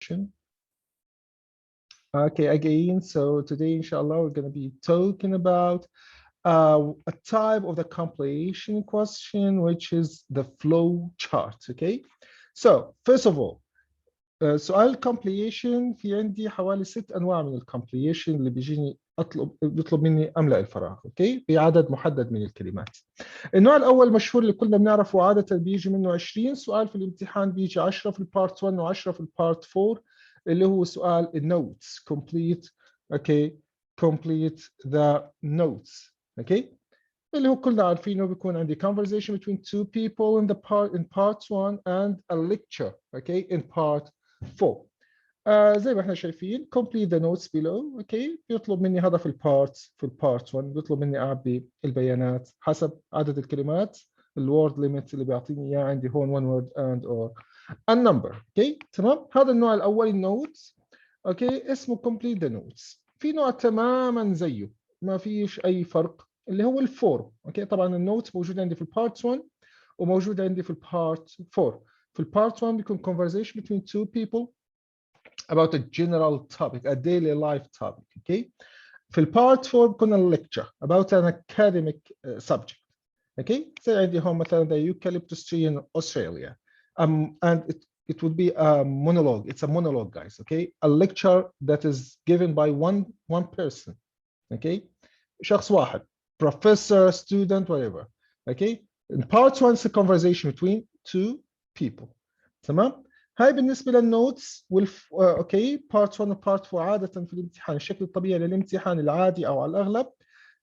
question. Okay, again, so today, inshallah, we're going to be talking about a type of the compilation question, which is the flow chart. Okay, so first of all, سؤال الكومبليشن في عندي حوالي 6 انواع من الكومبليشن اللي بيجيني بيطلب مني املا الفراغ، اوكي، بعدد محدد من الكلمات. النوع الاول مشهور اللي كلنا بنعرفه، عاده بيجي منه 20 سؤال في الامتحان، بيجي 10 في البارت 1 و10 في البارت 4، اللي هو سؤال النوتس. complete اوكي complete the notes اوكي، اللي هو كلنا عارفينه بيكون عندي conversation between two people in part 1 and a lecture okay in part 4. زي ما احنا شايفين complete the notes below اوكي، بيطلب مني هذا في البارت 1، بيطلب مني اعبي البيانات حسب عدد الكلمات، الوورد ليميت اللي بيعطيني اياه عندي هون one word and or a number اوكي تمام. هذا النوع الاول النوتس اوكي، اسمه complete the notes. في نوع تماما زيه ما فيش اي فرق اللي هو الفورم اوكي. طبعا النوتس موجود عندي في البارت 1 وموجود عندي في البارت 4. في البارت 1 بيكون conversation between two people about a general topic, a daily life topic okay. في البارت 4 بيكون lecture about an academic subject okay. زي عندي هون مثلا the eucalyptus tree in Australia and it would be a monologue. It's a monologue guys okay, a lecture that is given by one person okay, شخص واحد, professor, student, whatever okay. In part 1 is a conversation between two people تمام. هاي بالنسبه للنوتس اوكي. بارت 1 وبارت 4 عاده في الامتحان الشكل الطبيعي للامتحان العادي او على الاغلب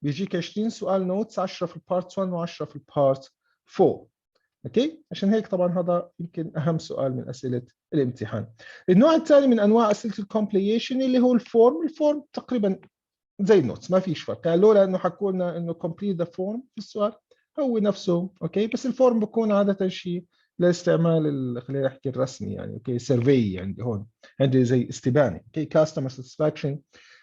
بيجيك 20 سؤال نوتس، 10 في البارت 1 و10 في البارت 4 اوكي. عشان هيك طبعا هذا يمكن اهم سؤال من اسئله الامتحان. النوع الثاني من انواع اسئله الكومبليشن اللي هو الفورم. الفورم تقريبا زي النوتس ما فيش فرق، يعني لولا انه حكوا لنا انه complete the form في السؤال هو نفسه اوكي، بس الفورم بكون عاده شيء لاستعمال خلينا نحكي الرسمي يعني اوكي. سيرفي عندي هون، عندي زي استبانه اوكي، كاستمر ساتسفاكشن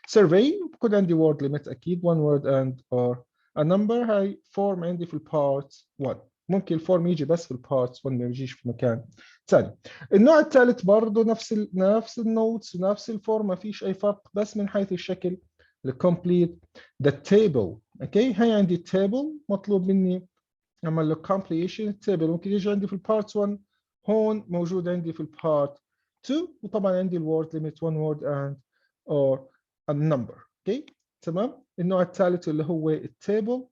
سيرفي، بكون عندي وورد ليميت اكيد one word and or a number. هاي فورم عندي في البارت 1. ممكن الفورم يجي بس في البارت 1 ما يجيش في مكان ثاني. النوع الثالث برضه نفس النوتس ونفس الفورم ما فيش اي فرق، بس من حيث الشكل complete the table اوكي. هاي عندي table مطلوب مني اعمل له completion table، ممكن يجي عندي في البارت 1، هون موجود عندي في البارت 2، وطبعا عندي الوورد ليميت one word and or a number اوكي تمام. النوع الثالث اللي هو التيبل.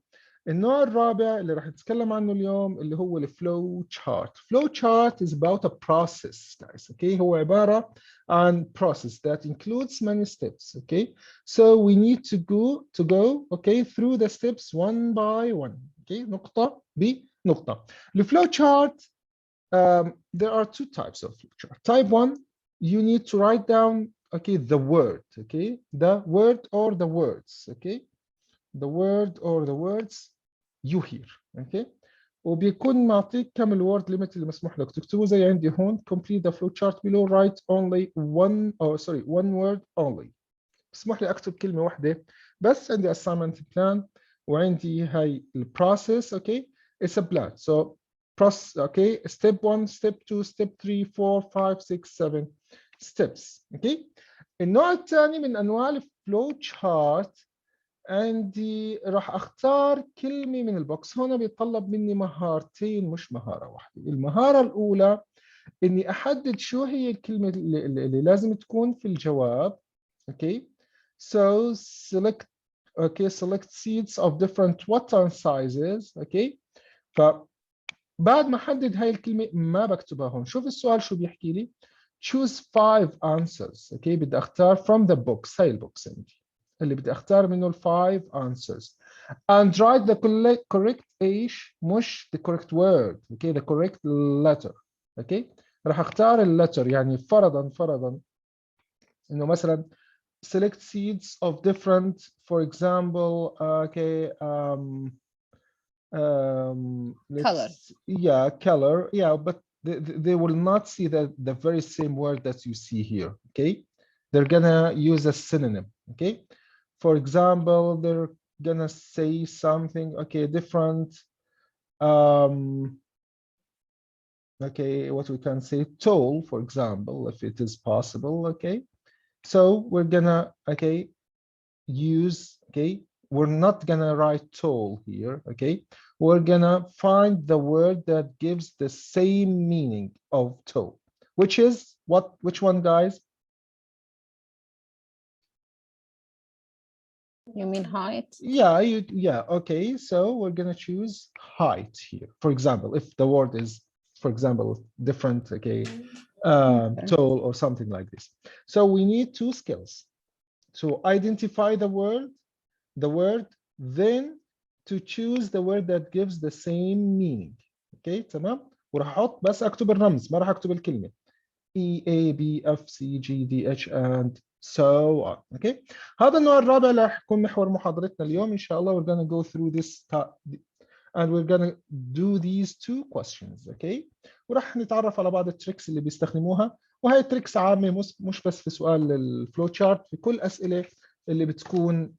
النوع الرابع اللي راح نتكلم عنه اليوم اللي هو الفلو تشارت. flow chart is about a process guys okay. هو عبارة عن process that includes many steps okay. So we need to go okay through the steps one by one okay. نقطة بنقطة. الفلو chart there are two types of flow chart. Type 1 you need to write down okay the word okay, the word or the words okay, the word or the words you hear okay. وبيكون معطيك كم الوورد ليميت اللي مسموح لك تكتبه. زي عندي هون complete the flow chart below, write only one word only. مسموح لي اكتب كلمه واحده بس. عندي assignment plan وعندي هاي البروسيس اوكي. it's a plan so process okay, step 1 step 2 step 3 4 5 6 7 steps اوكي. النوع الثاني من انواع الفلو chart عندي راح اختار كلمه من البوكس. هنا بيتطلب مني مهارتين مش مهاره واحده. المهاره الاولى اني احدد شو هي الكلمه اللي لازم تكون في الجواب اوكي. so select select seeds of different button sizes اوكي. فبعد ما احدد هاي الكلمه ما بكتبها هون. شوف السؤال شو بيحكي لي choose 5 answers اوكي. بدي اختار from the box. هاي البوكس عندي اللي بدي اختار منه ال 5 answers and write the correct ايش مش the correct word okay, the correct letter okay. راح اختار اللتر. يعني فرضا انه مثلا select seeds of different for example okay color. yeah color yeah, but they will not see the very same word that you see here okay. they're gonna use a synonym okay. For example they're gonna say something okay different okay, what we can say tall, for example, if it is possible, okay? So we're gonna, okay, use, okay, we're not gonna write tall here, okay? We're gonna find the word that gives the same meaning of tall, which is what, which one, guys? You mean height? Yeah, yeah, okay. So we're gonna choose height here. For example, if the word is, for example, different, okay, tall or something like this. So we need two skills. To identify the word, then to choose the word that gives the same meaning. Okay, تمام؟ وراح احط بس اكتب الرمز، ما راح اكتب الكلمة. E, A, B, F, C, G, D, H and so on. Okay. هذا النوع الرابع اللي راح يكون محور محاضرتنا اليوم إن شاء الله. We're gonna go through this and we're gonna do these two questions. Okay. وراح نتعرف على بعض التريكس اللي بيستخدموها، وهي تريكس عامة مش بس في سؤال الفلو شارت، في كل أسئلة اللي بتكون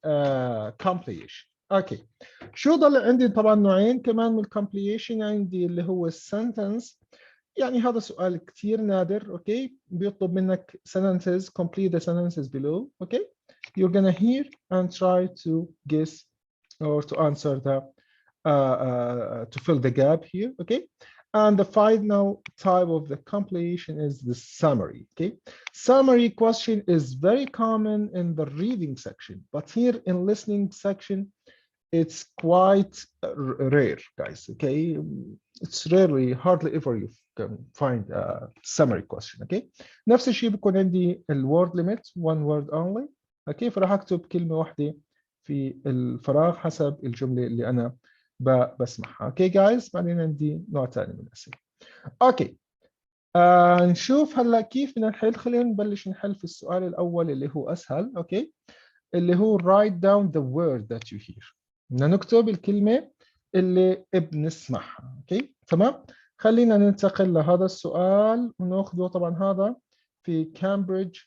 completion. اوكي. شو ضل عندي؟ طبعا نوعين كمان من الكومبليشن عندي، اللي هو السنتنس. يعني هذا سؤال كثير نادر. اوكي، بيطلب منك sentences, complete the sentences below. okay, you're gonna hear and try to guess or to answer the to fill the gap here. okay, and the final type of the completion is the summary. okay, summary question is very common in the reading section, but here in listening section it's quite rare, guys. okay, it's rarely, hardly ever you can find a summary question. okay, نفس الشيء بيكون عندي الword limit one word only. okay, فراح اكتب كلمة واحدة في الفراغ حسب الجملة اللي انا بسمعها. okay guys، بعدين عندي نوع ثاني من الأسئلة. اوكي، نشوف هلا كيف بدنا نحل. خلينا نبلش نحل في السؤال الأول اللي هو أسهل. اوكي، اللي هو write down the word that you hear. بدنا نكتب الكلمة اللي بنسمعها. اوكي تمام. خلينا ننتقل لهذا السؤال وناخذه. طبعا هذا في كامبريدج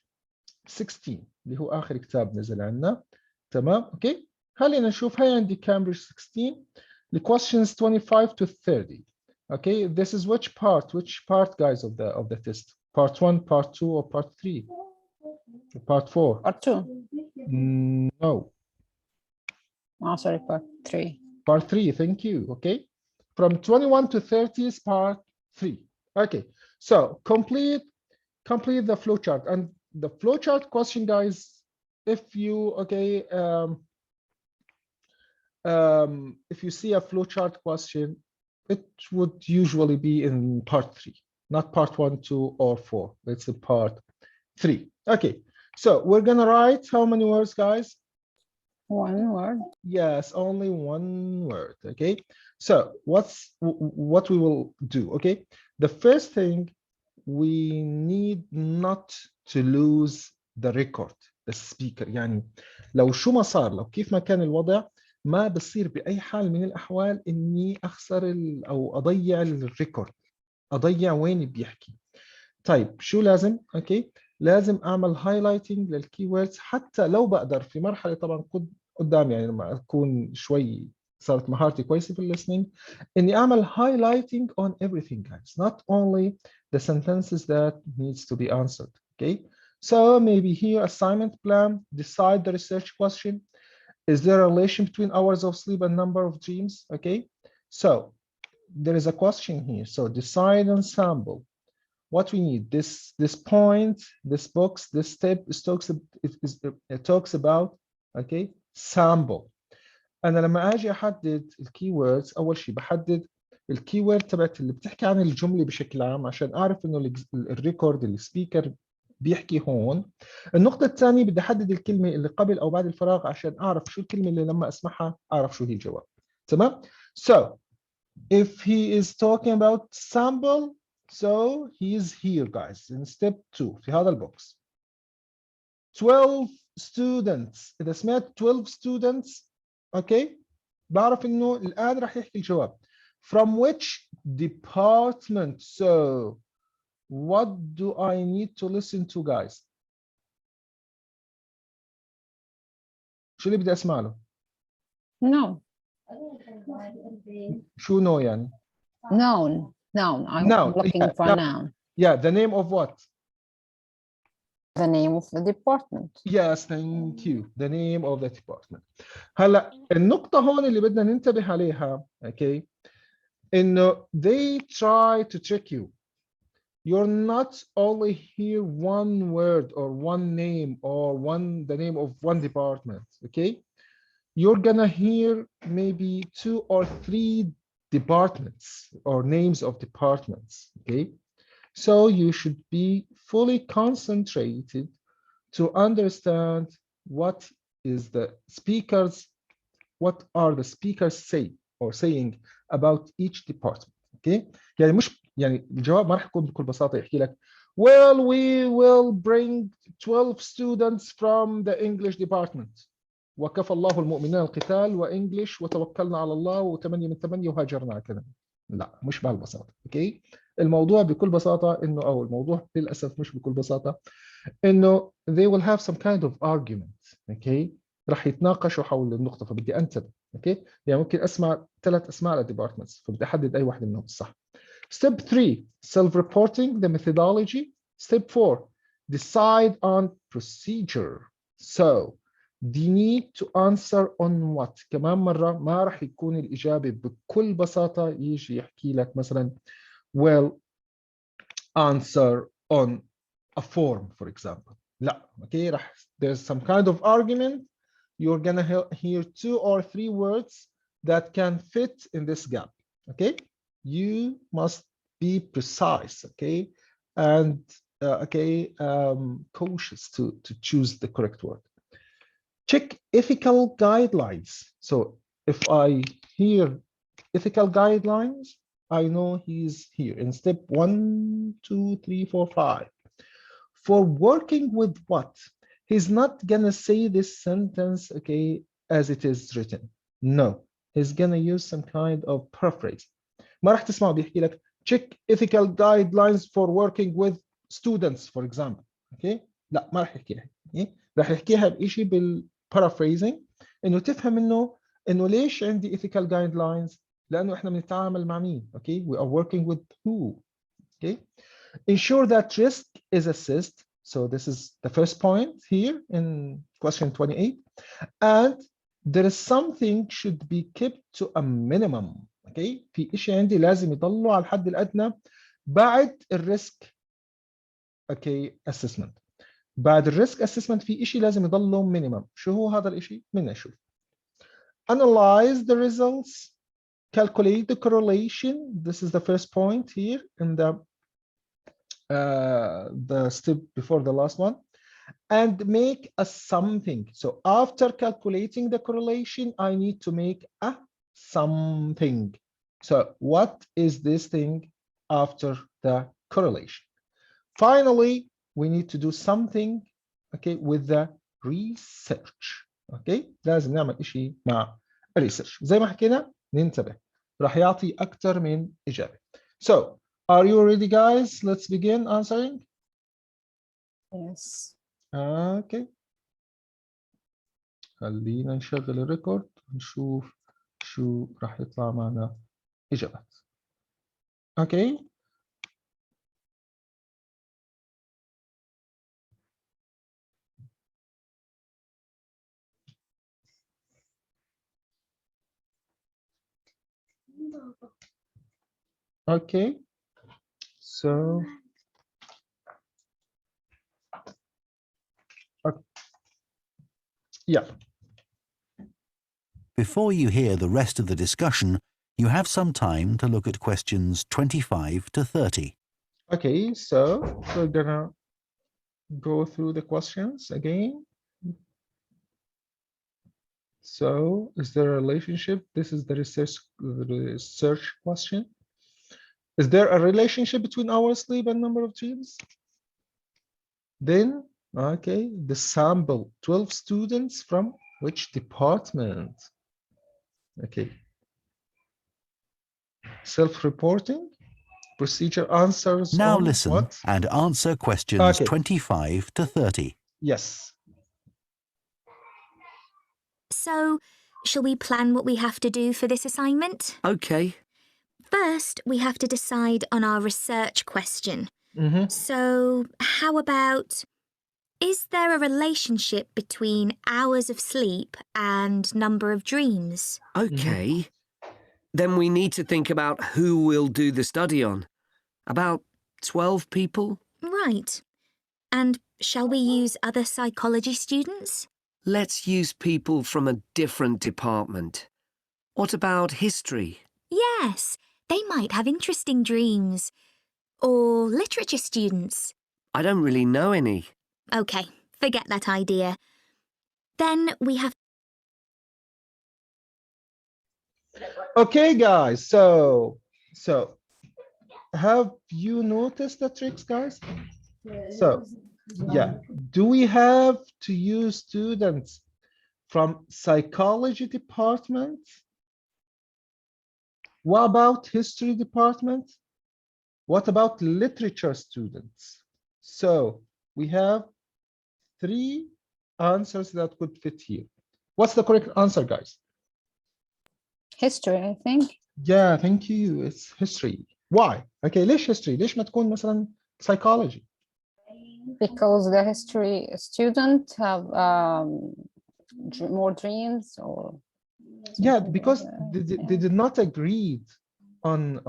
16 اللي هو آخر كتاب نزل عندنا. تمام. اوكي، خلينا نشوف. هاي عندي كامبريدج 16 the questions 25 to 30. okay, this is which part guys of the test? part 1, part 2 or part 3? part 4? Part 2. No. Oh, sorry, part 3. Part 3, thank you. Okay, from 21 to 30 is part 3. okay, so complete the flowchart. And the flowchart question, guys, if you if you see a flowchart question, it would usually be in part 3, not part 1, 2 or 4. It's in part 3. okay, so we're gonna write how many words, guys? One word. Yes, only one word. okay, so what we will do. okay, the first thing, we need not to lose the record, the speaker. يعني لو شو ما صار، لو كيف ما كان الوضع، ما بصير بأي حال من الأحوال إني أخسر أو أضيع الريكورد، أضيع وين بيحكي. طيب شو لازم؟ اوكي، لازم اعمل هايلايتنج للكي ووردز، حتى لو بقدر في مرحله طبعا قدام، يعني لما اكون شوي صارت مهارتي كويسه في الليسننج، اني اعمل highlighting on everything guys, not only the sentences that needs to be answered. okay, so maybe here assignment plan, decide the research question. Is there a relation between hours of sleep and number of dreams? okay, so there is a question here, so decide ensemble. What we need, this point, this box, this step it talks about okay sample. انا لما اجي احدد الكي ووردز، اول شيء بحدد الكي وورد تبعت اللي بتحكي عن الجمله بشكل عام، عشان اعرف انه الريكورد السبيكر بيحكي هون. النقطه الثانيه بدي احدد الكلمه اللي قبل او بعد الفراغ، عشان اعرف شو الكلمه اللي لما اسمعها اعرف شو هي الجواب. تمام. so if he is talking about sample, so he is here guys in step 2 في هذا البوكس. 12 students، إذا سمعت 12 students اوكي بعرف إنه الآن راح يحكي الجواب. From which department? So what do I need to listen to guys? شو اللي بدي أسمع له؟ No. شو نو يعني؟ Known. Noun. I'm Noun, looking yeah, for noun. noun. Yeah, the name of what? The name of the department. Yes, thank you. The name of the department. هلا النقطة هون اللي بدنا ننتبه عليها، okay, إنه they try to trick you. You're not only hear one word or one name or the name of one department, okay? You're gonna hear maybe 2 or 3 departments or names of departments, okay? So you should be fully concentrated to understand what are the speakers saying about each department, okay? يعني مش يعني الجواب ما راح يكون بكل بساطة يحكي لك well we will bring 12 students from the English department وكفى الله المؤمنين القتال وإنجليش وتوكلنا على الله و8 من 8 وهاجرنا كذا. لا مش بهالبساطة، اوكي؟ الموضوع بكل بساطة انه الموضوع للأسف مش بكل بساطة انه they will have some kind of argument، اوكي؟ راح يتناقشوا حول النقطة، فبدي انتبه، اوكي؟ يعني ممكن اسمع 3 اسماء للديبارتمنتس فبدي احدد اي واحدة منهم الصح. Step 3 self-reporting the methodology. Step 4 decide on procedure. So they need to answer on what. كمان مرة ما راح يكون الإجابة بكل بساطة يجي يحكي لك مثلا well answer on a form for example. لا okay راح there's some kind of argument. You're gonna hear 2 or 3 words that can fit in this gap, okay? You must be precise, okay? And cautious to choose the correct word. Check ethical guidelines. So if I hear ethical guidelines, I know he's here in step 1, 2, 3, 4, 5. For working with what? He's not gonna say this sentence, okay, as it is written. No, he's gonna use some kind of paraphrase. ما راح تسمعه بيحكي لك check ethical guidelines for working with students, for example. Okay? لا ما راح يحكيها. Okay? راح يحكيها بشيء بالparaphrasing انه تفهم انه ليش عندي ethical guidelines؟ لانه احنا بنتعامل مع مين؟ Okay? We are working with who? Okay? Ensure that risk is assessed. So this is the first point here in question 28. And there is something should be kept to a minimum. Okay? في شيء عندي لازم يضلوا على الحد الأدنى بعد الريسك okay assessment. بعد الريسك assessment في شيء لازم يضلوا minimum. شو هو هذا الشيء؟ بدنا نشوف. Analyze the results. Calculate the correlation. This is the first point here in the step before the last one, and make a something. So after calculating the correlation, I need to make a something. So what is this thing after the correlation? Finally, we need to do something, okay, with the research. Okay, لازم نعمل إشي مع research. زي ما حكينا ننتبه راح يعطي أكثر من إجابة. So are you ready, guys? Let's begin answering. Yes. Okay. خلينا نشغل الريكورد ونشوف شو راح يطلع معنا إجابات. Okay. Okay. So. Yeah. Before you hear the rest of the discussion, you have some time to look at questions 25 to 30. Okay, so we're gonna go through the questions again. So is there a relationship? This is the research question. Is there a relationship between hour sleep and number of dreams? Then, okay, the sample, 12 students from which department? Okay. Self-reporting, procedure answers. Now on listen what? and answer questions Okay. 25 to 30. Yes. So, shall we plan what we have to do for this assignment? OK. First, we have to decide on our research question. Mhm. So, how about, is there a relationship between hours of sleep and number of dreams? Okay. Then we need to think about who we'll do the study on. About 12 people? Right. And shall we use other psychology students? Let's use people from a different department. What about history? Yes, they might have interesting dreams. Or literature students. I don't really know any. OK, forget that idea. Then we have... Okay, guys. So have you noticed the tricks, guys? So, yeah. Do we have to use students from psychology department? What about history department? What about literature students? So we have 3 answers that could fit here. What's the correct answer, guys? History, I think. Yeah, thank you. It's history. Why? Okay, ليش history؟ ليش ما تكون مثلا psychology? Because the history student have more dreams or... Yeah, because they did not agree on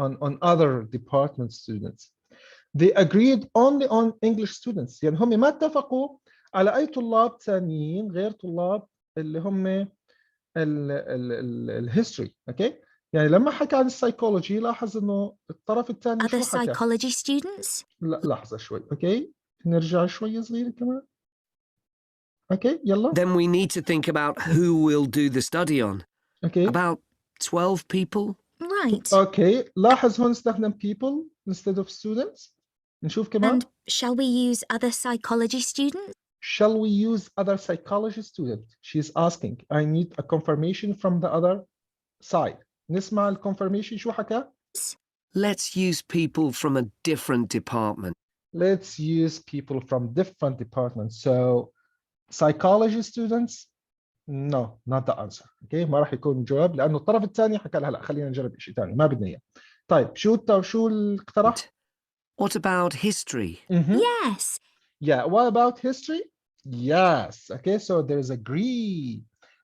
other department students. They agreed only on English students. يعني هم ما اتفقوا على أي طلاب ثانيين غير طلاب اللي هم الهيستوري. اوكي يعني لما حكى عن السايكولوجي لاحظ انه الطرف الثاني Other شو حكى؟ psychology students? لا لحظه شوي. اوكي نرجع شوي صغيره كمان. اوكي يلا. Then we need to think about who we'll do the study on. اوكي About 12 people? Right. اوكي لاحظ هون استخدم people instead of students. نشوف كمان. And shall we use other psychology students? Shall we use other psychology student? She's asking. I need a confirmation from the other side. نسمع الconfirmation شو حكى؟ Let's use people from a different department. Let's use people from different departments. So psychology students, no, not the answer. Okay, ما راح يكون الجواب لأنه الطرف الثاني حكى لها لا خلينا نجرب شيء ثاني ما بدنا إياه. طيب شو الاقتراح؟ What about history? Yes. Yeah, what about history? Yes. Okay, so there's agree.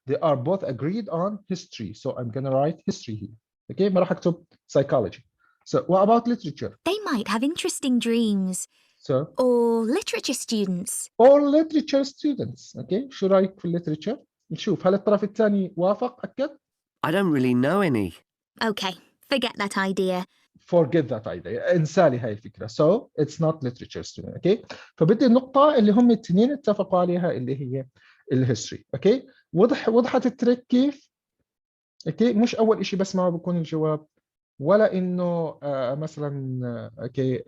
They are both agreed on history. So I'm gonna write history here. Okay, ما راح أكتب psychology. So what about literature? They might have interesting dreams. So Or literature students. all literature students. Okay, شو رأيك في literature؟ نشوف هل الطرف الثاني وافق أكد؟ I don't really know any. OK, forget that idea. Forget that idea. انسى لي هاي الفكرة. So it's not literature student. Okay. فبدي النقطة اللي هم الاثنين اتفقوا عليها اللي هي الهيستوري. اوكي وضحت التريك كيف؟ اوكي مش أول إشي بس ما بكون الجواب ولا إنه مثلا اوكي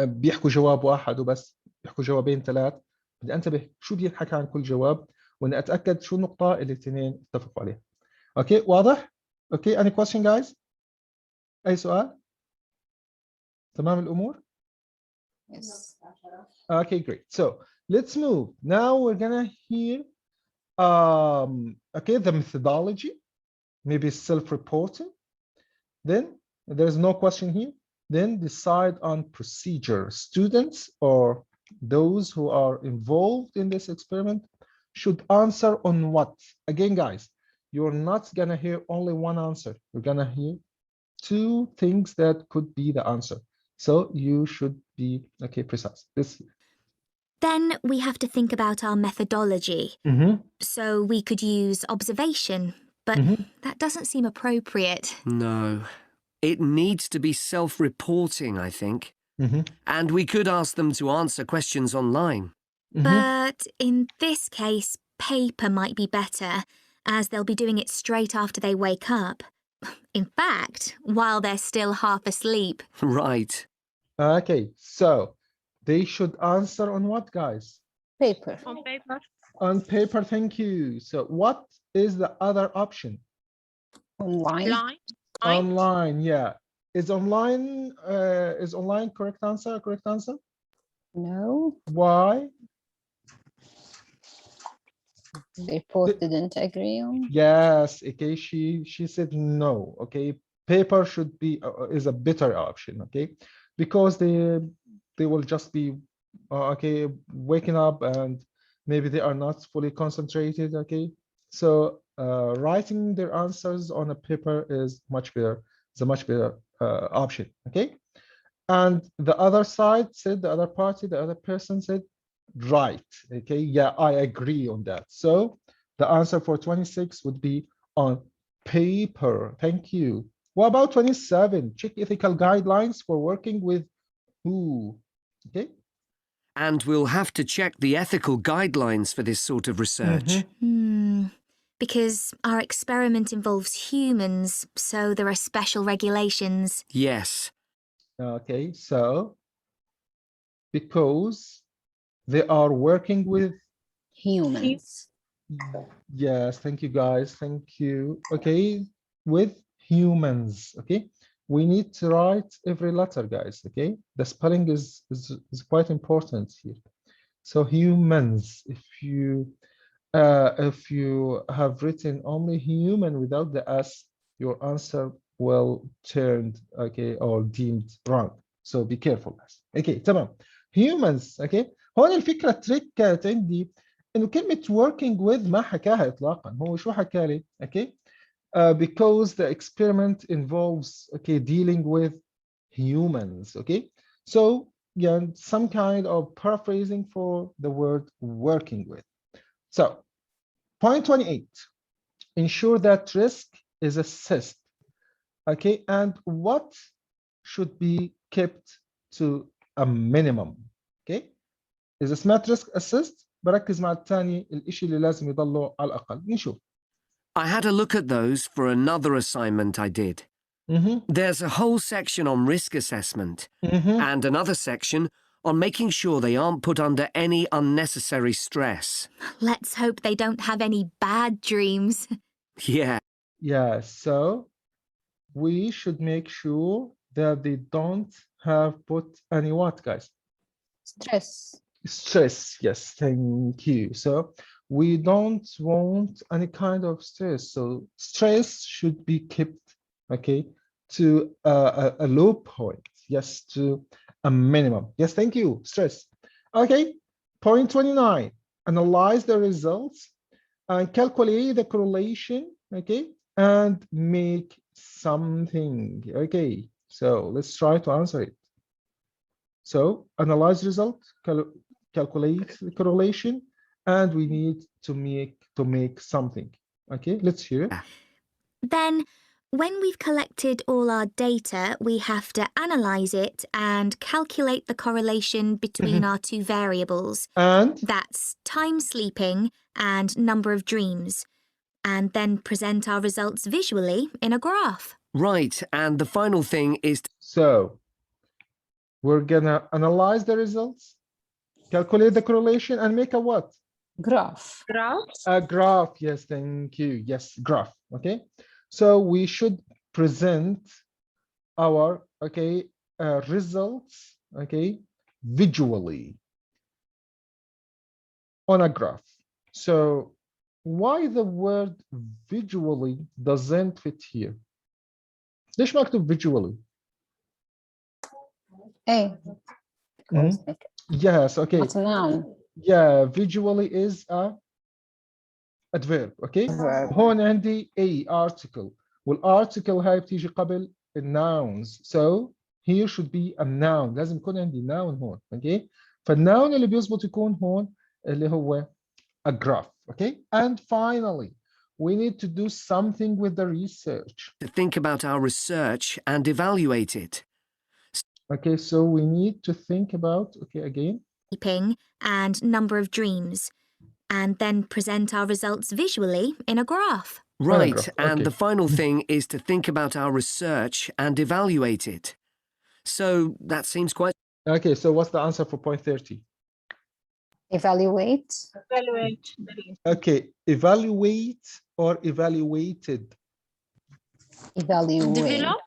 بيحكوا جواب واحد وبس بيحكوا جوابين 3. بدي انتبه شو بيحكى عن كل جواب واني اتاكد شو النقطه اللي الاثنين اتفقوا عليها. اوكي واضح؟ اوكي any question guys؟ اي سؤال؟ تمام الامور؟ Yes. Okay, great. So let's move. Now we're gonna hear okay the methodology, maybe self-reporting. Then there's no question here. Then decide on procedure. Students or those who are involved in this experiment should answer on what? Again, guys, you're not gonna hear only one answer. You're gonna hear 2 things that could be the answer. So you should be okay precise. This. Then we have to think about our methodology. So we could use observation, but that doesn't seem appropriate. No. It needs to be self-reporting, I think. And we could ask them to answer questions online. But in this case, paper might be better, as they'll be doing it straight after they wake up. In fact, while they're still half asleep. Right. Okay, so they should answer on what, guys? Paper. On paper. On paper, thank you. So what is the other option? Online. Online, yeah. Is online correct answer? Correct answer? No. Why? They both didn't agree on. Yes. Okay. She said no. Okay. paper should be is a better option, okay, because they will just be okay, waking up and maybe they are not fully concentrated, okay. So writing their answers on a paper is much better. It's a much better option, okay. And the other side said, the other party, the other person said, right, okay, yeah, I agree on that. So the answer for 26 would be on paper. Thank you. What about 27? Check ethical guidelines for working with who? Okay. And we'll have to check the ethical guidelines for this sort of research. Because our experiment involves humans, so there are special regulations. Yes. Okay, so because they are working with Humans. yes, thank you guys, thank you. Okay, with humans, okay, we need to write every letter, guys, okay. The spelling is quite important here. So humans, if you have written only human without the s, your answer will turned okay or deemed wrong. So be careful guys. Okay تمام. Humans okay. هون الفكرة تريك كانت عندي انه كلمة working with ما حكاها اطلاقا. هو شو حكى لي؟ okay. Because the experiment involves okay dealing with humans, okay. So yeah, some kind of paraphrasing for the word working with. So point 28, ensure that risk is assessed, okay, and what should be kept to a minimum, okay. إذا سمعت risk assessed بركز مع الثاني الإشي اللي لازم يضله على الأقل. نشوف. I had a look at those for another assignment I did. There's a whole section on risk assessment and another section on making sure they aren't put under any unnecessary stress. Let's hope they don't have any bad dreams. Yeah. Yeah, so we should make sure that they don't have put any what, guys? Stress. Stress, yes, thank you. So we don't want any kind of stress. So stress should be kept, okay, to a low point. Yes, to a minimum. Yes, thank you. Stress. Okay, point 29. Analyze the results and calculate the correlation, okay, and make something. Okay, so let's try to answer it. So analyze result, calculate the correlation, and we need to make something. Okay, let's hear it. Then, when we've collected all our data, we have to analyze it and calculate the correlation between our two variables. And that's time sleeping and number of dreams, and then present our results visually in a graph. Right, and the final thing is... So, we're gonna analyze the results, calculate the correlation, and make a what? Graph. A graph, yes, thank you. Yes, graph, okay? So we should present our, okay, results, okay, visually on a graph. So why the word visually doesn't fit here? ليش مكتوب visually? A. Yes, okay. Not a noun. Yeah, visually is a adverb, okay. هون عندي a article والarticle هاي بتيجي قبل nouns. So here should be a noun. لازم يكون عندي noun هون, okay. فالnoun اللي بيزبط يكون هون اللي هو a graph, okay. And finally, we need to do something with the research. To think about our research and evaluate it. Okay, so we need to think about, okay, again. Sleeping and number of dreams, and then present our results visually in a graph. Right, graph, and okay. the final thing is to think about our research and evaluate it. So that seems quite... Okay, so what's the answer for point 30? Evaluate. Okay, evaluate or evaluated? Evaluate. Develop.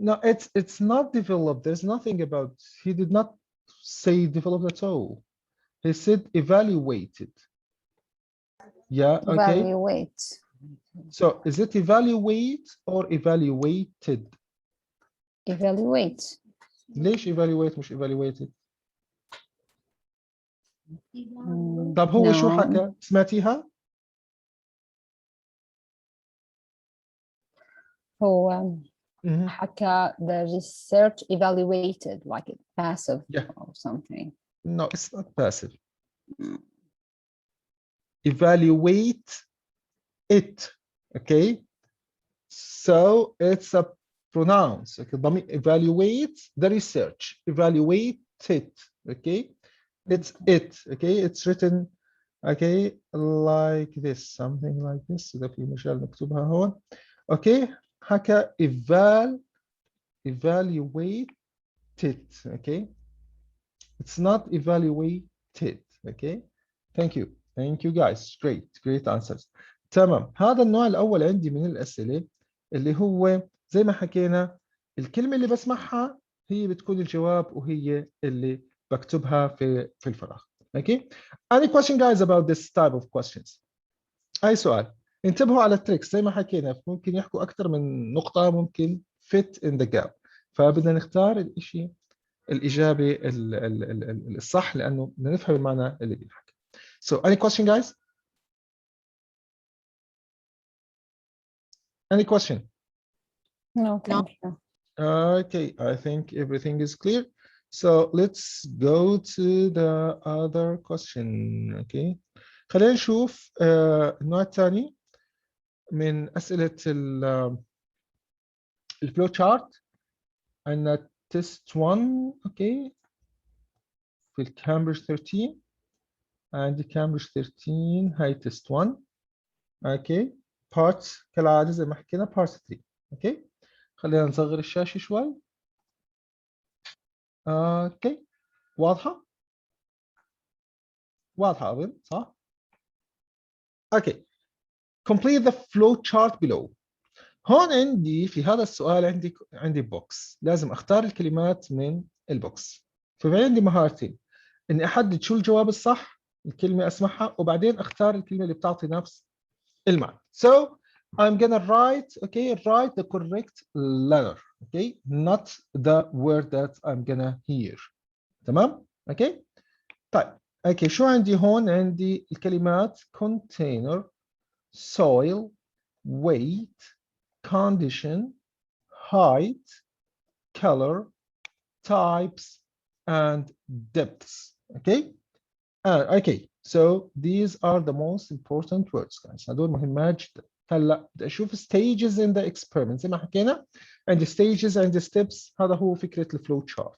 No, it's not developed. There's nothing about, he did not say developed at all. He said evaluated. Yeah, okay. Evaluate. So is it evaluate or evaluated? Evaluate. ليش evaluate مش evaluated؟ طب هو شو حكى؟ سمعتيها؟ هو حكى the research evaluated like it's passive or something. No, it's not passive. Evaluate it. Okay. So it's a pronouns. Okay. Evaluate the research. Evaluate it. Okay. It's it. Okay. It's written. Okay. Like this. Something like this. إذا في مجال نكتبها هون. Okay. حكى evaluate it. Okay. It's not evaluated. Okay. Thank you guys. Great answers. تمام. هذا النوع الأول عندي من الأسئلة اللي هو زي ما حكينا الكلمة اللي بسمعها هي بتكون الجواب وهي اللي بكتبها في الفراغ. Okay. Any question guys about this type of questions? أي سؤال. انتبهوا على التريكس زي ما حكينا ممكن يحكوا أكثر من نقطة ممكن fit in the gap. فبدنا نختار الإشي الإجابة الصح لأنه بدنا نفهم المعنى اللي بينحكى. So any question guys? Any question? No, thank you. Okay, I think everything is clear. So let's go to the other question. Okay. خلينا نشوف النوع الثاني من أسئلة الفلو chart. عندنا test 1 okay في الكامبريدج 13 عندي كامبريدج 13 هاي تيست 1 اوكي بارت كالعاده زي ما حكينا بارت 3 اوكي خلينا نصغر الشاشه شوي اوكي واضحه اظن صح اوكي complete the flow chart below. هون عندي في هذا السؤال عندي بوكس لازم اختار الكلمات من البوكس. ففي عندي مهارتين اني احدد شو الجواب الصح الكلمه اسمعها وبعدين اختار الكلمه اللي بتعطي نفس المعنى. So I'm gonna write the correct letter okay not the word that I'm gonna hear. تمام اوكي طيب اوكي شو عندي هون عندي الكلمات container soil weight condition height color types and depths. Okay. Okay. So these are the most important words guys. هدول مهمات جدا. هلا بدي اشوف stages in the experiment زي ما حكينا عندي stages and steps. هذا هو فكرة الفلو chart.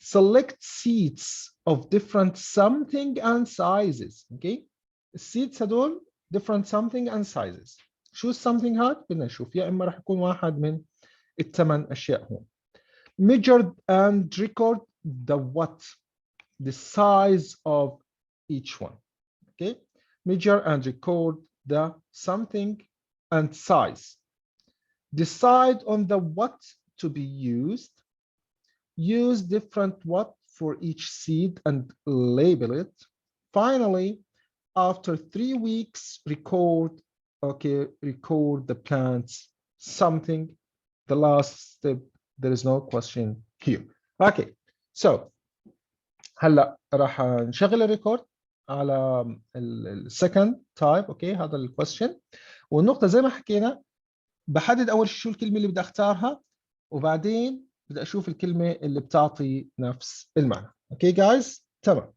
Select seeds of different something and sizes. Okay. السيدز هدول different something and sizes. شو something هاد؟ بدنا نشوف يا اما راح يكون واحد من الثمان اشياء هون. Measured and record the what, the size of each one. Okay, measure and record the something and size. Decide on the what to be used. Use different what for each seed and label it. Finally, after 3 weeks, record the plants something. The last step, there is no question here. Okay, so هلا راح نشغل الريكورد على السكند تايب اوكي هذا الكويستشن والنقطه زي ما حكينا بحدد اول شيء شو الكلمه اللي بدي اختارها وبعدين بدي اشوف الكلمه اللي بتعطي نفس المعنى. اوكي جايز تمام.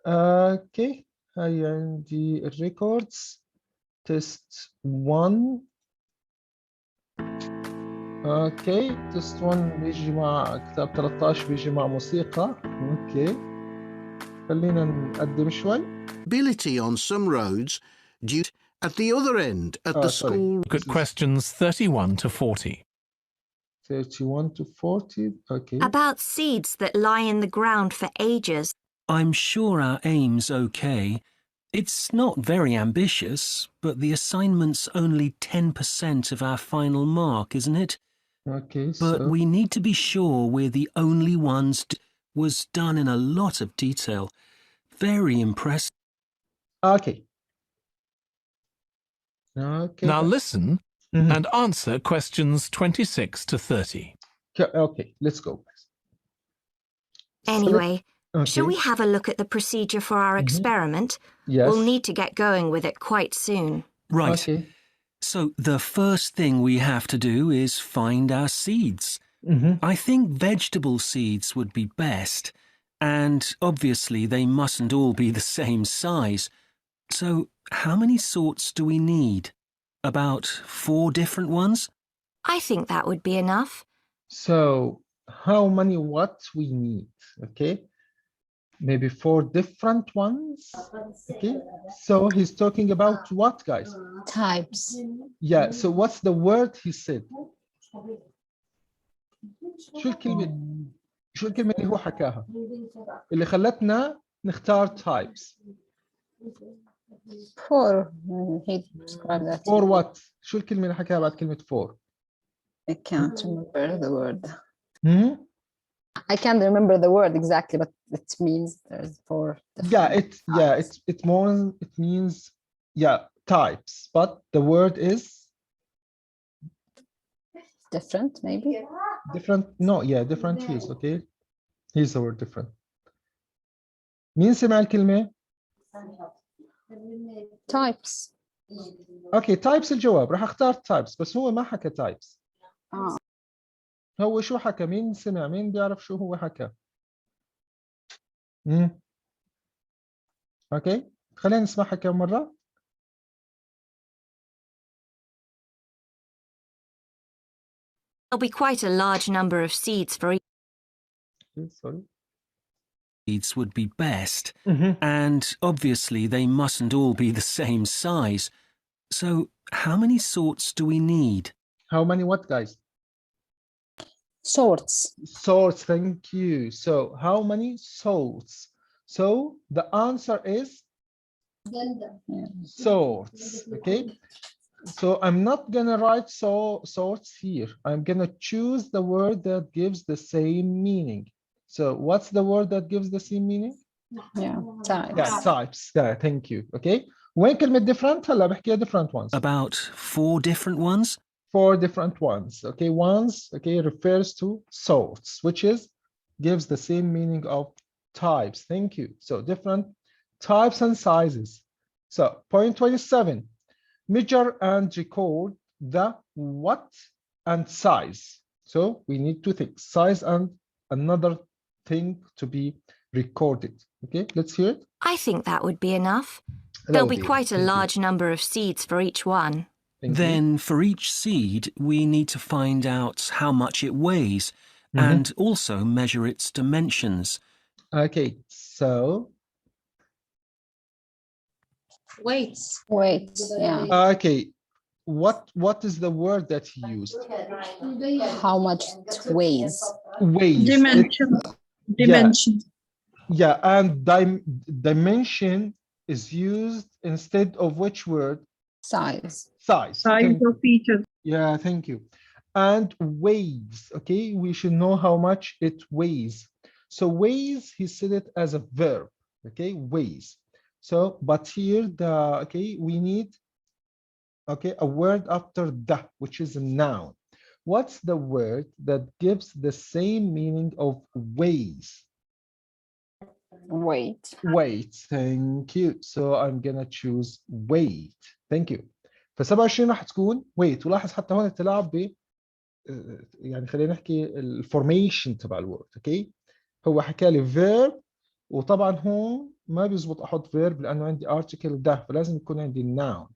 اوكي هاي عندي الريكوردز تيست 1. اوكي تيست 1 بيجي مع كتاب 13 بيجي مع موسيقى. اوكي خلينا نقدم شوي. Ability on some roads due at the other end at the school. Look at questions 31 to 40. 31 to 40. Okay. About seeds that lie in the ground for ages. I'm sure our aim's okay. It's not very ambitious, but the assignment's only 10% of our final mark, isn't it? Okay, but we need to be sure we're the only ones. Was done in a lot of detail. Very impressive. Okay. Okay. Now listen and answer questions 26 to 30. Okay, let's go. Anyway, Okay. shall we have a look at the procedure for our experiment? Yes. We'll need to get going with it quite soon. Right. Okay. So the first thing we have to do is find our seeds. I think vegetable seeds would be best, and obviously they mustn't all be the same size. So how many sorts do we need? About 4 different ones? I think that would be enough. So how many what we need? Okay. Maybe 4 different ones. Okay. So he's talking about what, guys? Types. Yeah. So what's the word he said? شو الكلمة اللي هو حكاها اللي خلتنا نختار types. For he described that. For what? شو الكلمة اللي حكاها بعد كلمة for? I can't remember the word. Hmm? I can't remember the word exactly, but it means there's 4. It means types, but the word is different, maybe. different. No, different is okay. Here's the word different. مين سمع الكلمة؟ Types. اوكي types الجواب راح اختار types بس هو ما حكى types. هو شو حكى؟ مين سمع؟ مين بيعرف شو هو حكى؟ اوكي خلينا نسمعها كم مرة. There'll be quite a large number of seeds for each. Sorry. Seeds would be best, and obviously they mustn't all be the same size. So how many sorts do we need? How many what, guys? Sorts. Sorts, thank you. So how many sorts? So the answer is sorts, okay? So I'm not gonna write sorts here. I'm gonna choose the word that gives the same meaning. So what's the word that gives the same meaning? Types. Yeah, types. Yeah, thank you. Okay. وين كلمة different؟ هلا بحكيها different ones. About 4 different ones? 4 different ones. Okay, ones, okay, refers to sorts, which is gives the same meaning of types. Thank you. So different types and sizes. So point 27, measure and record the what and size. So we need 2 things, size and another thing to be recorded. Okay, let's hear it. I think that would be enough. There'll be quite a large number of seeds for each one. Then for each seed, we need to find out how much it weighs and also measure its dimensions. Okay, so Weights, yeah. okay, what is the word that he used? How much it weighs. Weighs. Dimension. Yeah, and dimension is used instead of which word? Size. Size. Size of features. Yeah, thank you. And weighs, okay? We should know how much it weighs. So weighs, he said it as a verb, okay? Weighs. So, but here, we need, a word after the, which is a noun. What's the word that gives the same meaning of weighs? Weight. Weight, thank you. So I'm gonna choose weight. Thank you. ف 27 راح تكون weight. ولاحظ حتى هون التلاعب ب يعني خلينا نحكي الفورميشن تبع الورد، اوكي؟ هو حكى لي verb وطبعا هون ما بيزبط احط verb لانه عندي article ده، فلازم يكون عندي noun.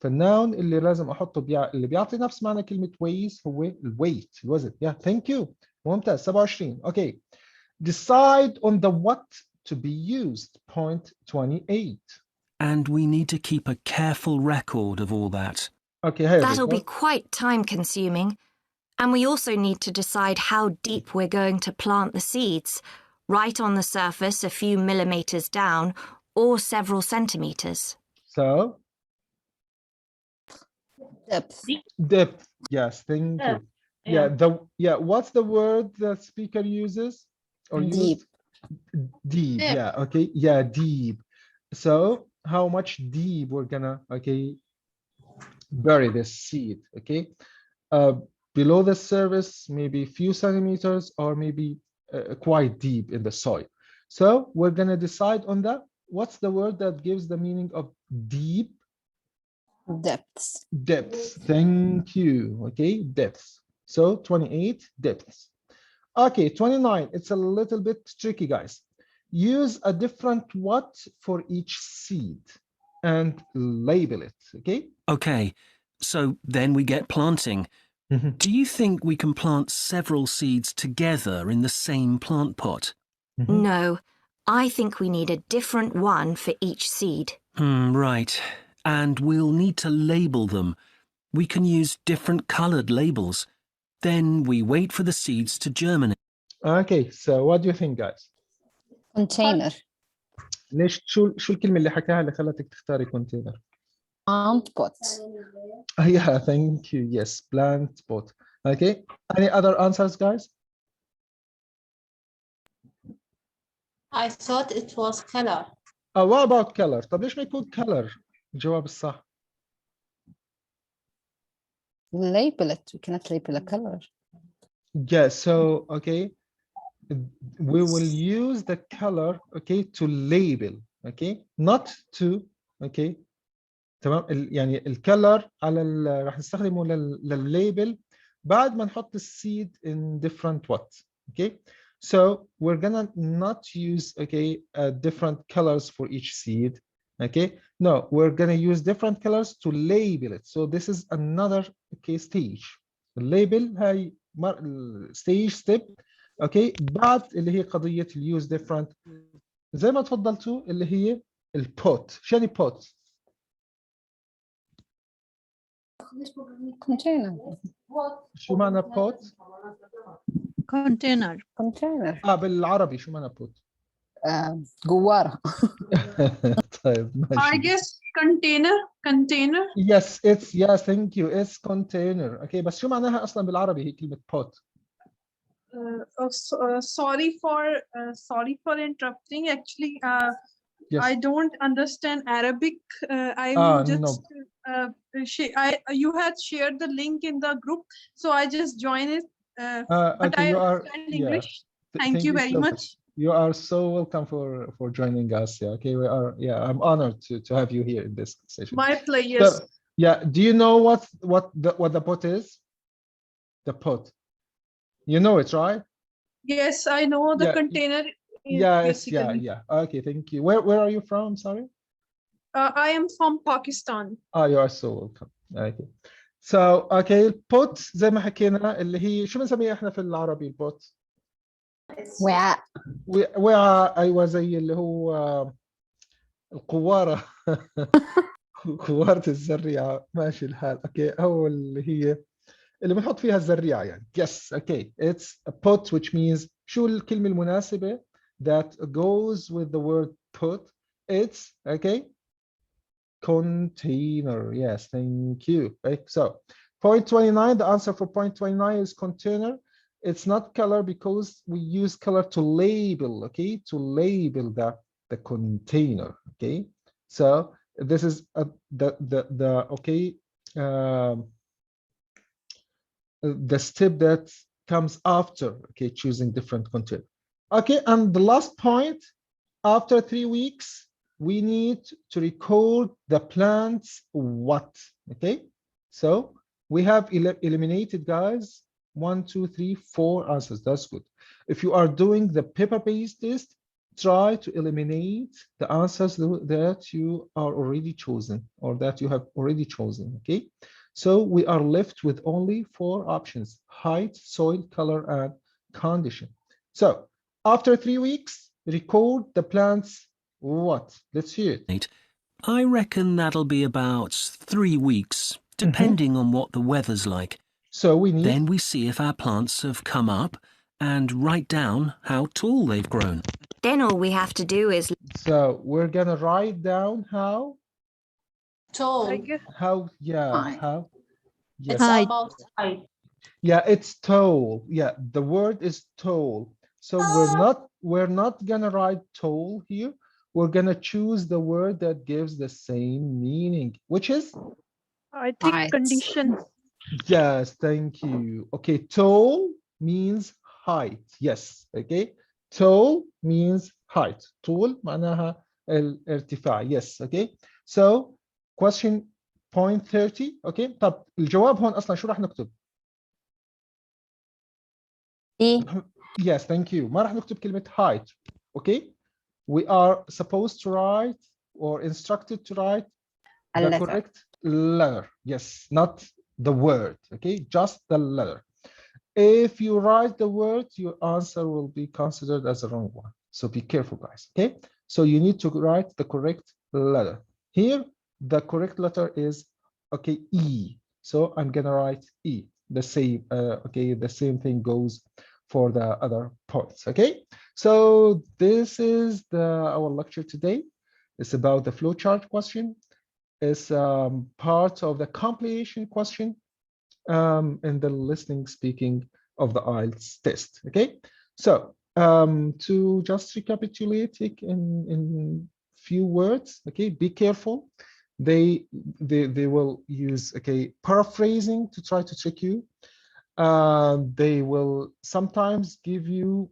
فالناون اللي لازم احطه اللي بيعطي نفس معنى كلمة weighs هو الويت، الوزن. thank you. ممتاز. 27. Okay. Decide on the what to be used. Point 28. And we need to keep a careful record of all that. Okay, that'll be quite time-consuming. And we also need to decide how deep we're going to plant the seeds, right on the surface a few millimeters down or several centimeters. So? Depth. Depth. Yes, thank you. What's the word that speaker uses? Or deep. Deep. Yeah, okay. Yeah, deep. So how much deep we're gonna bury this seed, okay? Below the surface, maybe a few centimeters, or maybe quite deep in the soil. So we're gonna decide on that. What's the word that gives the meaning of deep? Depths. Depths. Thank you. Okay, depths. So 28, depths. Okay, 29. It's a little bit tricky, guys. Use a different what for each seed and label it. Okay. Okay, so then we get planting. Do you think we can plant several seeds together in the same plant pot? No, I think we need a different one for each seed. Right. And we'll need to label them. We can use different coloured labels. Then we wait for the seeds to germinate. Okay, so what do you think, guys? Container. ليش شو الكلمة اللي حكاها اللي خلتك تختاري container? Plant pot. Yeah, thank you. Yes, plant pot. Okay. Any other answers, guys? I thought it was color. What about color? طب ليش ما يكون color؟ الجواب الصح. Label it. We cannot label a color. Yeah, so okay. We will use the color, okay, to label, okay, not to, okay. تمام يعني الكلر على راح نستخدمه للليبل بعد ما نحط السيد in different what, okay. So we're gonna not use, okay, different colors for each seed, okay. No, we're gonna use different colors to label it. So this is another, okay, stage. الليبل هاي stage step، اوكي. بعد اللي هي قضيه اليوز ديفرنت زي ما تفضلتوا اللي هي البوت. شو يعني بوت؟ Container. شو معنى بوت؟ Container. بالعربي شو معنى بوت؟ جوارة. طيب ماشي. I guess container. Yes, it's, yes, thank you. It's container. Okay, بس شو معناها اصلا بالعربي هي كلمه بوت؟ Sorry for interrupting. Actually, yes. I don't understand Arabic. I'm just you had shared the link in the group, so I just joined it. But okay, I you are understand English. yeah. Thank you very so much. You are so welcome for joining us. Yeah, okay, we are. Yeah, I'm honored to have you here in this session. My pleasure. So, yeah, do you know what the pot is? The pot. You know it, right? Yes, I know the container. Yes, yeah. Okay, thank you. Where are you from? Sorry. I am from Pakistan. You are so welcome. Okay. So, okay, pot زي ما حكينا اللي هي شو بنسميها احنا في العربي البوت؟ وعاء. وعاء، ايوه، زي اللي هو القوارة. قوارة الزريعة، ماشي الحال. اوكي، او اللي هي اللي بنحط فيها الزريعة يعني. Yes, okay. It's a pot, which means شو الكلمة المناسبة that goes with the word put? It's, okay, container. Yes, thank you. Okay, so point 29, the answer for point 29 is container. It's not color because we use color to label, okay, to label the container. Okay, so this is the okay, the step that comes after, okay, choosing different container. Okay, and the last point, after 3 weeks we need to record the plant's what. Okay, so we have eliminated, guys, 1, 2, 3, 4 answers. That's good. If you are doing the paper-based test, try to eliminate the answers that you are already chosen or that you have already chosen. Okay, so we are left with only 4 options: height, soil, color, and condition. So after 3 weeks, record the plant's what? Let's hear it. I reckon that'll be about 3 weeks, depending on what the weather's like. So we need... Then we see if our plants have come up and write down how tall they've grown. Then all we have to do is... So we're gonna write down how... Tall. How, yeah, how... Yes. It's about height. Yeah, it's tall. Yeah, the word is tall. So we're not gonna write tall here. We're gonna choose the word that gives the same meaning, which is I think Height. conditions. Yes, thank you. Okay, tall means height. Yes, okay. Tall means height. طول معناها الارتفاع. Yes, okay. So question point 30. Okay. طب الجواب هون أصلا شو راح نكتب؟ E. Yes, thank you. ما راح نكتب كلمة height. Okay. We are supposed to write or instructed to write the correct letter. Yes, not the word. Okay, just the letter. If you write the word, your answer will be considered as a wrong one. So be careful, guys. Okay, so you need to write the correct letter. Here, the correct letter is okay, E. So I'm gonna write E. The same. Okay, the same thing goes for the other points. Okay, so this is our lecture today. It's about the flowchart question. It's part of the comprehension question in the listening speaking of the IELTS test. Okay, so to just recapitulate it in few words. Okay, be careful. They will use paraphrasing to try to trick you. They will sometimes give you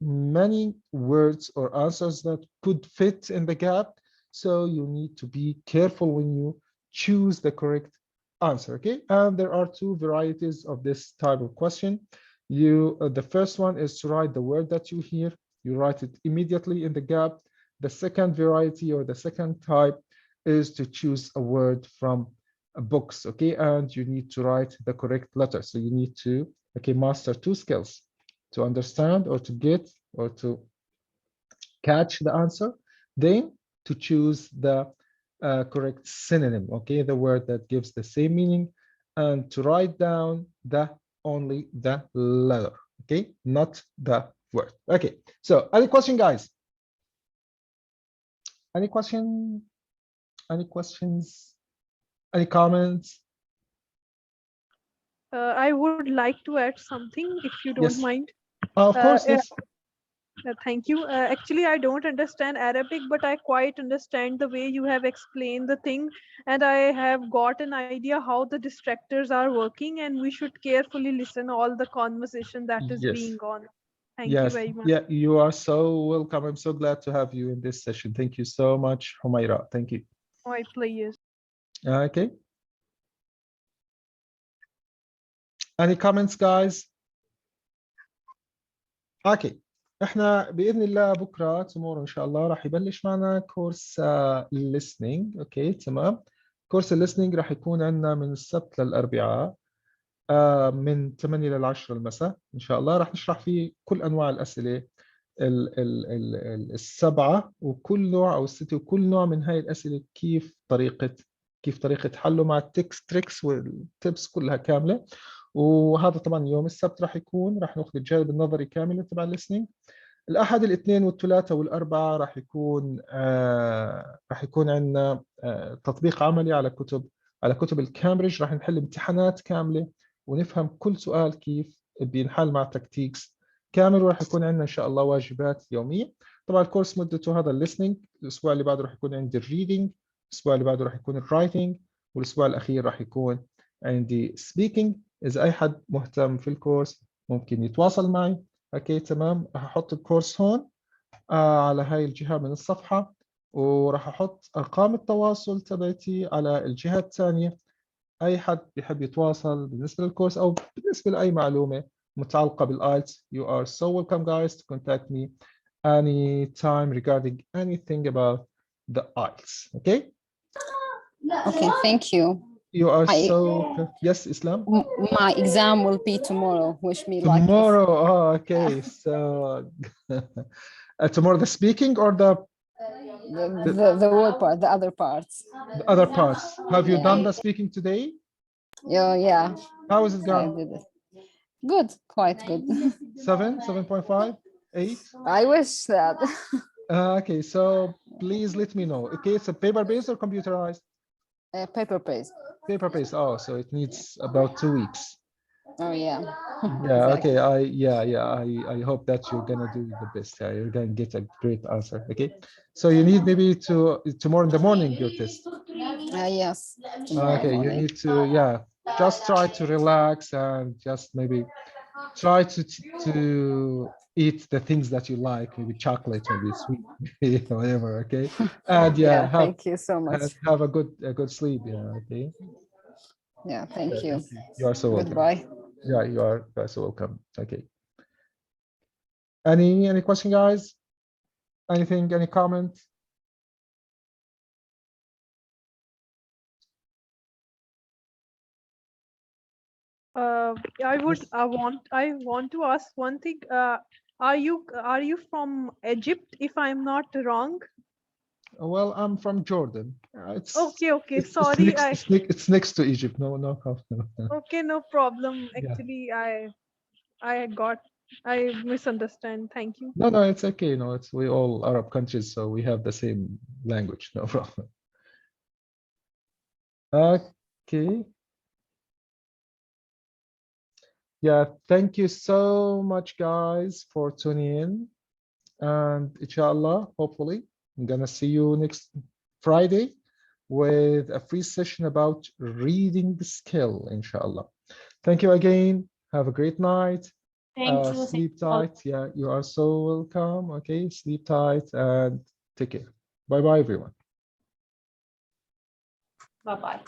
many words or answers that could fit in the gap. So you need to be careful when you choose the correct answer. Okay, and there are two varieties of this type of question. The first one is to write the word that you hear. You write it immediately in the gap. The second variety or the second type is to choose a word from books. Okay, and you need to write the correct letter. So you need to master two skills: to understand or to get or to catch the answer, then to choose the correct synonym, okay, the word that gives the same meaning, and to write down only the letter, okay, not the word. Okay, so any question, guys? Any question? Any questions? Any comments? I would like to add something, if you don't mind. Of course, yes. Thank you. Actually, I don't understand Arabic, but I quite understand the way you have explained the thing, and I have got an idea how the distractors are working, and we should carefully listen all the conversation that is being on. Thank you very much. Yeah, you are so welcome. I'm so glad to have you in this session. Thank you so much, Humaira. Thank you. My pleasure. Okay. Any comments, guys? Okay. احنا باذن الله بكره tomorrow ان شاء الله راح يبلش معنا كورس listening. اوكي تمام. كورس listening راح يكون عندنا من السبت للاربعاء من 8 ل 10 المساء ان شاء الله. راح نشرح فيه كل انواع الاسئله السبعه، وكل نوع او السته، وكل نوع من هاي الاسئله كيف طريقه حله مع التكس تريكس والتبس كلها كامله. وهذا طبعا يوم السبت راح ناخذ الجانب النظري كامل تبع الليسننج. الاحد الاثنين والثلاثاء والاربعاء راح يكون عندنا تطبيق عملي على كتب الكامبريدج. راح نحل امتحانات كامله ونفهم كل سؤال كيف بينحل مع تكتيكس كامل. وراح يكون عندنا ان شاء الله واجبات يوميه. طبعا الكورس مدته هذا الليسننج. الاسبوع اللي بعده راح يكون عندي الريدنج، الاسبوع اللي بعده راح يكون الرايتنج، والاسبوع الاخير راح يكون عندي سبيكينج. إذا أي حد مهتم في الكورس ممكن يتواصل معي. أوكي تمام. راح أحط الكورس هون على هاي الجهة من الصفحة، وراح أحط أرقام التواصل تبعتي على الجهة الثانية. أي حد بيحب يتواصل بالنسبة للكورس أو بالنسبة لأي معلومة متعلقة بالآيلتس. You are so welcome, guys, to contact me anytime regarding anything about the IELTS. Okay? Okay, thank you. You are yes, Islam. My exam will be tomorrow. Wish me luck. Tomorrow. Oh, okay. So tomorrow the speaking or the word part, the other parts. The other parts. Have you done the speaking today? Yeah. How is it going? I did it. Good, quite good. 7.5, 8? I wish that. Okay, so please let me know. Okay, it's a paper-based or computerized? Paper-based. Paper-based. Oh, so it needs about 2 weeks. Oh yeah. Yeah. Exactly. Okay. I hope that you're gonna do the best. Yeah, you're gonna get a great answer. Okay. So you need maybe tomorrow in the morning your test. Yes. Okay, you need to, yeah, just try to relax and just maybe try to eat the things that you like, maybe chocolate, maybe sweet, whatever. Okay, and yeah, thank you so much. Have a good sleep. Yeah. Okay. Yeah, thank you. You are so welcome. Goodbye. Yeah, you are so welcome. Okay. Any question, guys? Anything? Any comment? I want to ask one thing. Are you from Egypt, if I'm not wrong? Well, I'm from Jordan. It's okay. Sorry, it's next to Egypt. No. Okay, no problem. Yeah. Actually, I misunderstand. Thank you. No, it's okay. No, it's we all Arab countries, so we have the same language. No problem. Okay. Yeah, thank you so much, guys, for tuning in. And inshallah, hopefully, I'm gonna see you next Friday with a free session about reading skill, inshallah. Thank you again. Have a great night. Thank you. Sleep tight. Yeah, you are so welcome. Okay, sleep tight and take care. Bye-bye, everyone. Bye-bye.